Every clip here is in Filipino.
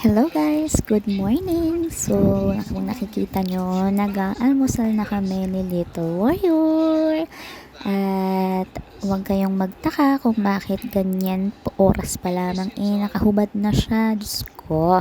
Hello guys, good morning. So, kung nakikita nyo, nag-aalmusal na kami ni Little Warrior. At huwag kayong magtaka kung bakit ganyan oras pa lamang nakahubad na siya. Diyos ko.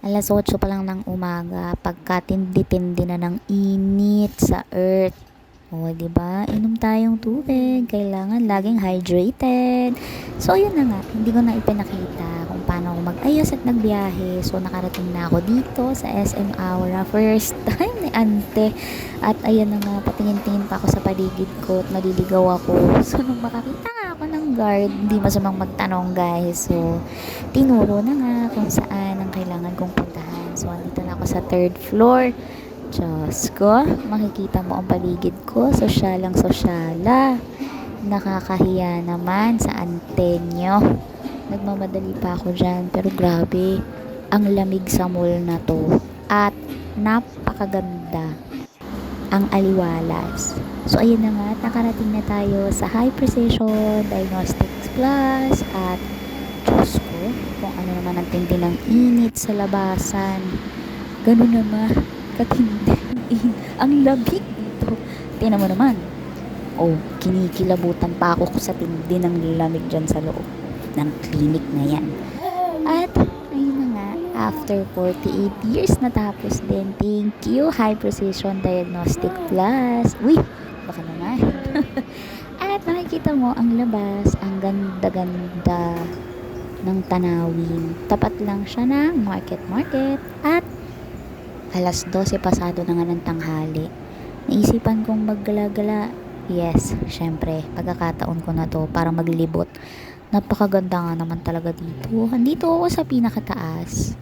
Alas 8 pa lang ng umaga, pagkatindi-tindi na ng init sa earth. O, diba? Inom tayong tubig. Kailangan laging hydrated. So, yun na nga. Hindi ko na ipinakita kung paano ako mag-ayos at nagbiyahe. So, nakarating na ako dito sa SM Aura. First time ni Ante. At ayan na nga, patingin-tingin pa ako sa paligid ko at naliligaw ako. So, nung makakita nga ako ng guard, hindi masamang magtanong guys. So, tinuro na nga kung saan ang kailangan kong puntahan. So, andito na ako sa 3rd floor. Diyos ko, makikita mo ang paligid ko, sosyalang sosyala. Nakakahiya naman sa antenyo. Nagmamadali pa ako dyan, pero grabe, ang lamig sa mall na to. At napakaganda ang aliwalas. So ayun na nga, nakarating na tayo sa High Precision Diagnostics Plus. At Diyos ko, kung ano naman ang tindi ng init sa labasan. Ganun naman katindi ang labig dito. Tingnan mo naman. Oh, kinikilabutan pa ako sa tindi ng lamig dyan sa loob ng clinic na yan. At ayun na nga, after 48 years natapos din. Thank you, High Precision Diagnostic Plus. Uy, baka naman. At makikita mo ang labas, ang ganda-ganda ng tanawin. Tapat lang siya ng market. At alas 12 pasado na nga ng tanghali. Naisipan kong maggala-gala. Yes, syempre, pagkakataon ko na to para maglibot. Napakaganda nga naman talaga dito. Andito ako sa pinakataas.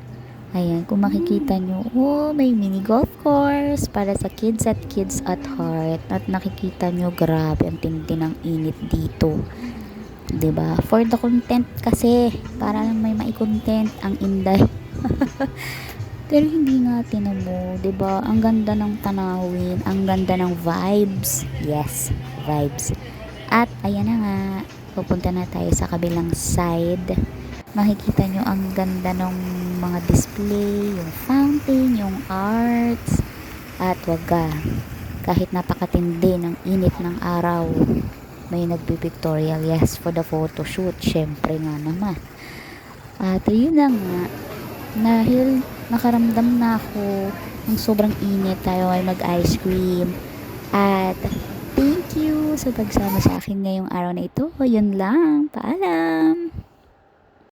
Ayan, kung makikita nyo, oh, may mini golf course para sa kids at kids at heart. At nakikita nyo, grabe, ang tindi ng init dito. 'Di ba? For the content kasi, para lang may mai-content ang Inday. Pero hindi nga tinan mo, 'di ba? Ang ganda ng tanawin, ang ganda ng vibes. Yes, vibes. At ayan na nga, pupunta na tayo sa kabilang side. Makikita nyo ang ganda ng mga display, yung fountain, yung arts. At wag ka, kahit napakatindi ng init ng araw, may nagbi-pictorial. Yes, for the photo shoot. Syempre nga naman. At yun na nga, dahil nakaramdam na ako ng sobrang init, tayo ay mag-ice cream. At thank you sa pagsama sa akin ngayong araw na ito. Yun lang. Paalam!